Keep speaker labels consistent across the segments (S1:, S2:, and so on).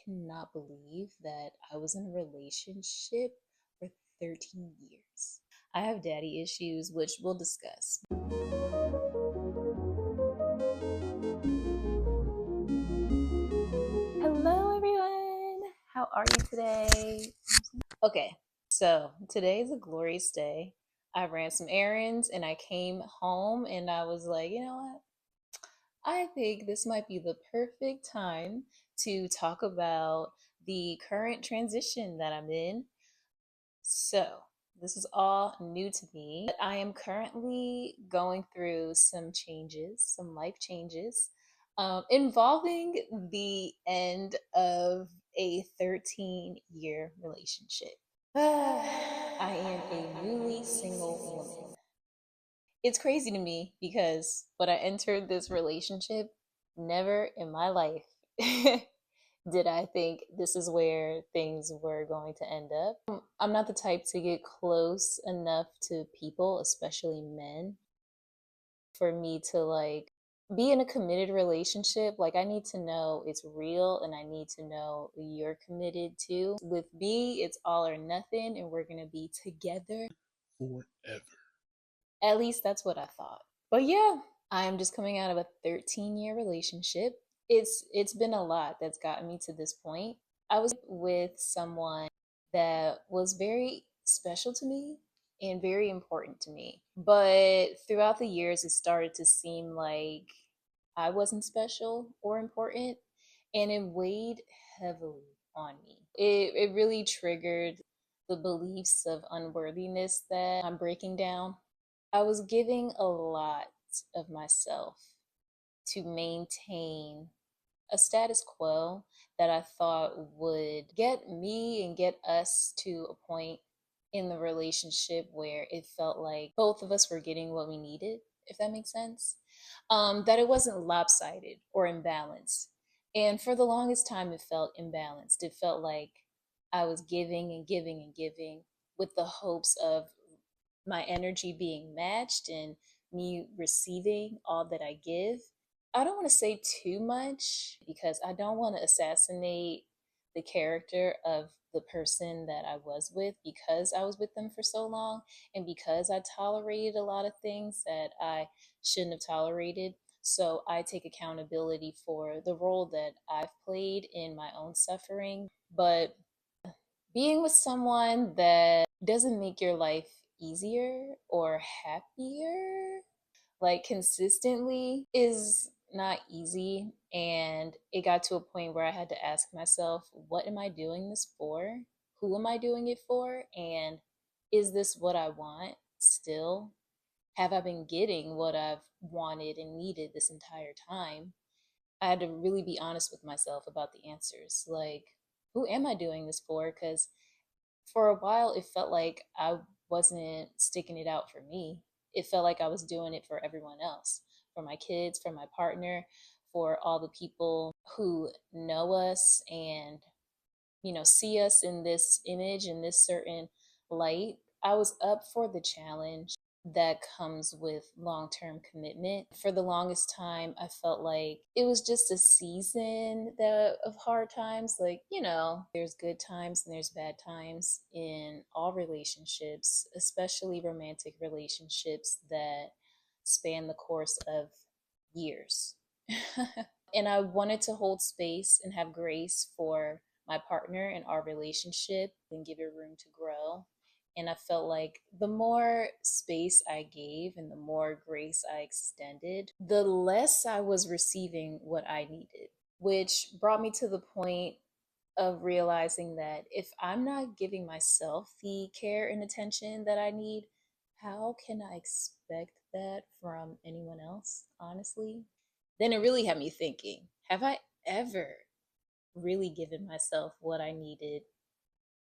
S1: cannot believe that I was in a relationship for 13 years. I have daddy issues, which we'll discuss. Hello, everyone. How are you today? Okay, so today is a glorious day. I ran some errands and I came home and I was like, you know what? I think this might be the perfect time to talk about the current transition that I'm in. So, this is all new to me. I am currently going through some changes, some life changes, involving the end of a 13-year relationship. I am a newly single woman. It's crazy to me because when I entered this relationship, never in my life did I think this is where things were going to end up. I'm not the type to get close enough to people, especially men, for me to be in a committed relationship. Like, I need to know it's real and I need to know you're committed too. With me, it's all or nothing and we're going to be together forever. At least that's what I thought. But yeah, I am just coming out of a 13-year relationship. It's been a lot that's gotten me to this point. I was with someone that was very special to me and very important to me. But throughout the years it started to seem like I wasn't special or important, and it weighed heavily on me. It really triggered the beliefs of unworthiness that I'm breaking down. I was giving a lot of myself to maintain a status quo that I thought would get me and get us to a point in the relationship where it felt like both of us were getting what we needed, if that makes sense. That it wasn't lopsided or imbalanced. And for the longest time, it felt imbalanced. It felt like I was giving and giving and giving with the hopes of my energy being matched and me receiving all that I give. I don't want to say too much because I don't want to assassinate the character of the person that I was with because I was with them for so long and because I tolerated a lot of things that I shouldn't have tolerated. So I take accountability for the role that I've played in my own suffering. But being with someone that doesn't make your life easier or happier, like consistently, is not easy. And it got to a point where I had to ask myself, what am I doing this for? Who am I doing it for? And is this what I want still? Have I been getting what I've wanted and needed this entire time? I had to really be honest with myself about the answers. Like, who am I doing this for? Because for a while, it felt like I wasn't sticking it out for me. It felt like I was doing it for everyone else, for my kids, for my partner, for all the people who know us and, see us in this image, in this certain light. I was up for the challenge that comes with long term commitment. For the longest time, I felt like it was just a season of hard times. Like, there's good times and there's bad times in all relationships, especially romantic relationships that span the course of years. And I wanted to hold space and have grace for my partner and our relationship and give it room to grow. And I felt like the more space I gave and the more grace I extended, the less I was receiving what I needed, which brought me to the point of realizing that if I'm not giving myself the care and attention that I need, how can I expect that from anyone else, honestly? Then it really had me thinking, have I ever really given myself what I needed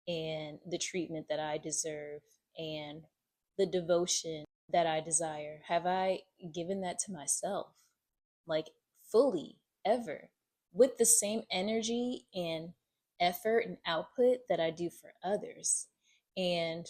S1: and the treatment that I deserve and the devotion that I desire? Have I given that to myself, like fully, ever, with the same energy and effort and output that I do for others? And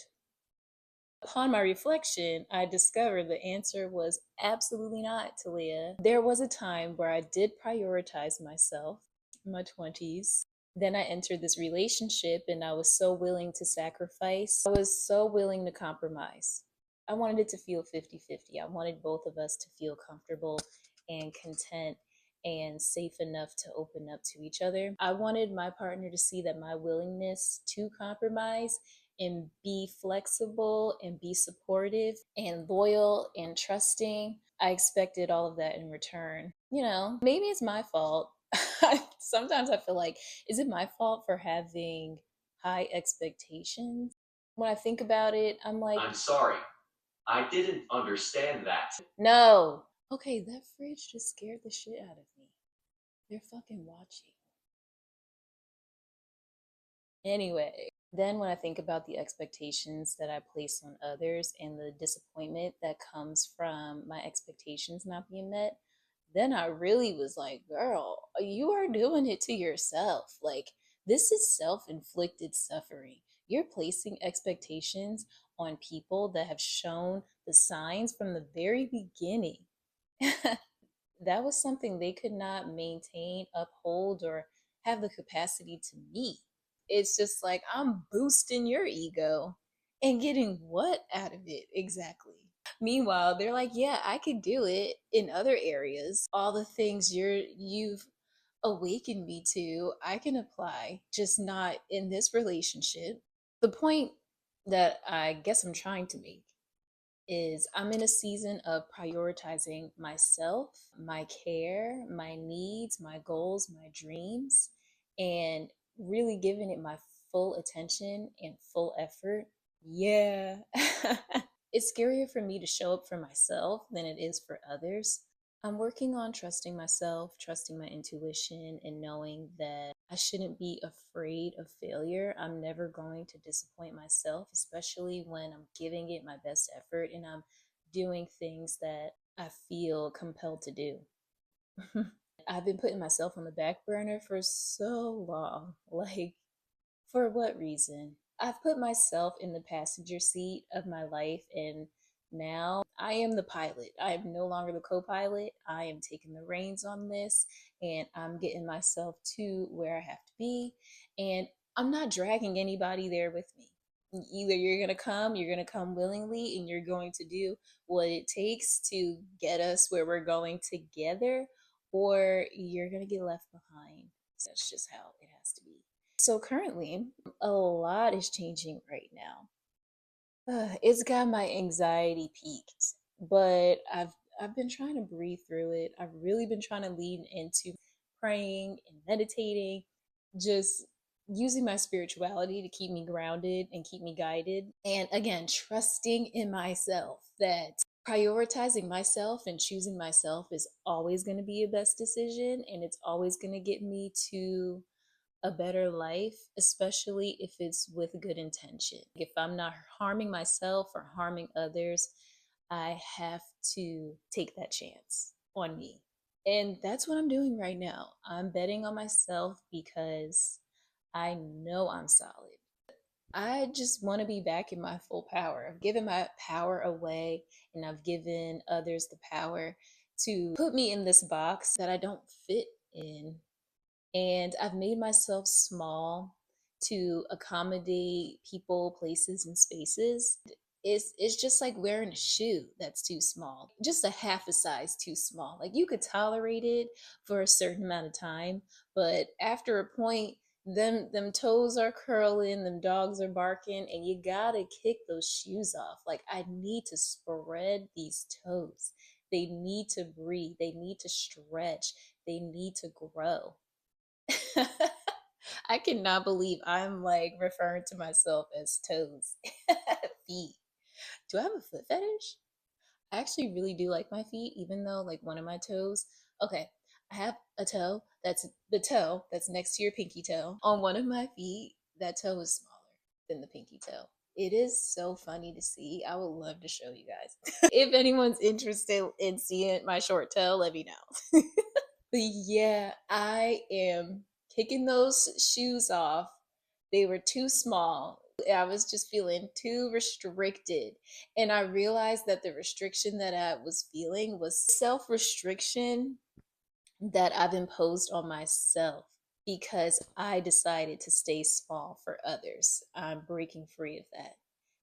S1: upon my reflection, I discovered the answer was absolutely not, Talia. There was a time where I did prioritize myself in my 20s. Then I entered this relationship and I was so willing to sacrifice. I was so willing to compromise. I wanted it to feel 50-50. I wanted both of us to feel comfortable and content and safe enough to open up to each other. I wanted my partner to see that my willingness to compromise and be flexible and be supportive and loyal and trusting. I expected all of that in return. Maybe it's my fault. Sometimes I feel like, is it my fault for having high expectations? When I think about it, I'm like,
S2: I'm sorry. I didn't understand that.
S1: no. Okay, that fridge just scared the shit out of me. They're fucking watching. Anyway, then when I think about the expectations that I place on others and the disappointment that comes from my expectations not being met, then I really was like, girl, you are doing it to yourself. Like, this is self inflicted suffering. You're placing expectations on people that have shown the signs from the very beginning. That was something they could not maintain, uphold, or have the capacity to meet. It's just like, I'm boosting your ego and getting what out of it exactly? Meanwhile, they're like, yeah, I could do it in other areas. All the things you've awakened me to, I can apply, just not in this relationship. The point that I guess I'm trying to make is I'm in a season of prioritizing myself, my care, my needs, my goals, my dreams, and really giving it my full attention and full effort. Yeah. It's scarier for me to show up for myself than it is for others. I'm working on trusting myself, trusting my intuition, and knowing that I shouldn't be afraid of failure. I'm never going to disappoint myself, especially when I'm giving it my best effort and I'm doing things that I feel compelled to do. I've been putting myself on the back burner for so long. Like, for what reason? I've put myself in the passenger seat of my life, and now I am the pilot. I am no longer the co pilot. I am taking the reins on this, and I'm getting myself to where I have to be. And I'm not dragging anybody there with me. Either you're going to come willingly, and you're going to do what it takes to get us where we're going together, or you're going to get left behind. So that's just how it has to be. So currently, a lot is changing right now. It's got my anxiety peaked, but I've been trying to breathe through it. I've really been trying to lean into praying and meditating, just using my spirituality to keep me grounded and keep me guided. And again, trusting in myself, that prioritizing myself and choosing myself is always going to be a best decision, and it's always going to get me to a better life, especially if it's with good intention. If I'm not harming myself or harming others, I have to take that chance on me. And that's what I'm doing right now. I'm betting on myself because I know I'm solid. I just want to be back in my full power. I've given my power away and I've given others the power to put me in this box that I don't fit in, and I've made myself small to accommodate people, places, and spaces. It's just like wearing a shoe that's too small, just a half a size too small. Like, you could tolerate it for a certain amount of time, but after a point, them toes are curling, them dogs are barking, and you gotta kick those shoes off. Like, I need to spread these toes. They need to breathe. They need to stretch. They need to grow. I cannot believe I'm like referring to myself as toes. Feet. Do I have a foot fetish? I actually really do like my feet, even though like one of my toes. Okay, I have a toe that's the toe that's next to your pinky toe. On one of my feet, that toe is smaller than the pinky toe. It is so funny to see. I would love to show you guys. If anyone's interested in seeing my short toe, let me know. But yeah, I am kicking those shoes off. They were too small. I was just feeling too restricted. And I realized that the restriction that I was feeling was self restriction that I've imposed on myself. because I decided to stay small for others. I'm breaking free of that.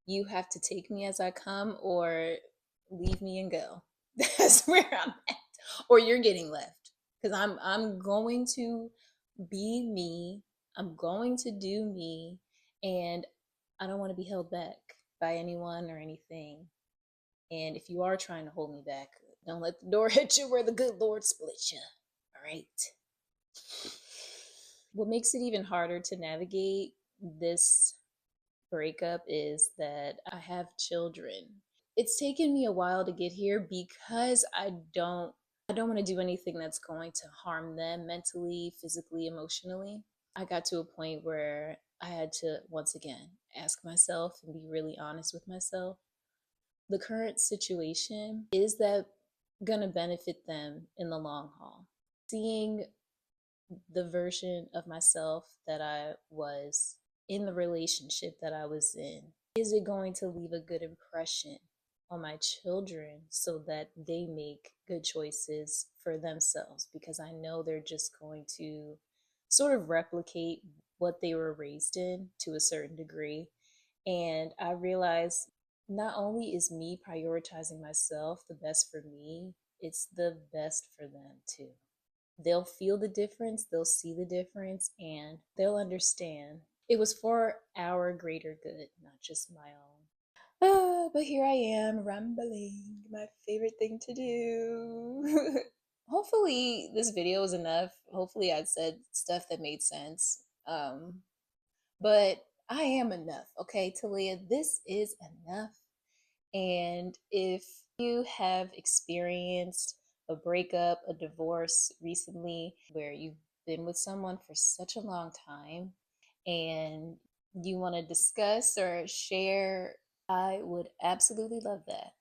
S1: You have to take me as I come or leave me and go. That's where I'm at. Or you're getting left. Because I'm going to be me. I'm going to do me. And I don't want to be held back by anyone or anything. And if you are trying to hold me back, don't let the door hit you where the good Lord split you. All right. What makes it even harder to navigate this breakup is that I have children. It's taken me a while to get here because I don't want to do anything that's going to harm them mentally, physically, emotionally. I got to a point where I had to once again ask myself and be really honest with myself. The current situation, is that going to benefit them in the long haul? Seeing the version of myself that I was in the relationship that I was in, is it going to leave a good impression on my children so that they make good choices for themselves? Because I know they're just going to sort of replicate what they were raised in to a certain degree. And I realized not only is me prioritizing myself the best for me, it's the best for them too. They'll feel the difference, they'll see the difference, and they'll understand it was for our greater good, not just my own. But here I am rambling, my favorite thing to do. Hopefully, this video was enough. Hopefully, I said stuff that made sense. But I am enough, okay, Talia? This is enough. And if you have experienced a breakup, a divorce recently, where you've been with someone for such a long time and you want to discuss or share, I would absolutely love that.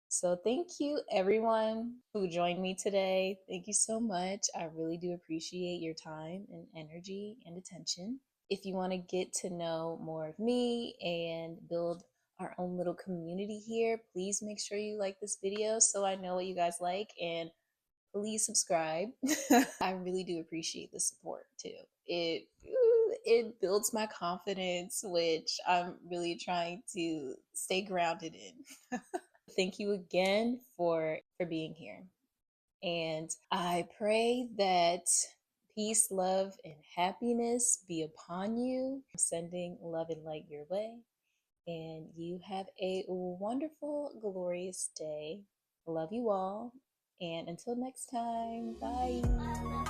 S1: So, thank you everyone who joined me today. Thank you so much. I really do appreciate your time and energy and attention. If you want to get to know more of me and build our own little community here, please make sure you like this video so I know what you guys like, and please subscribe. I really do appreciate the support too. It builds my confidence, which I'm really trying to stay grounded in. Thank you again for being here. And I pray that peace, love, and happiness be upon you. I'm sending love and light your way. And you have a wonderful, glorious day. Love you all. And until next time, bye.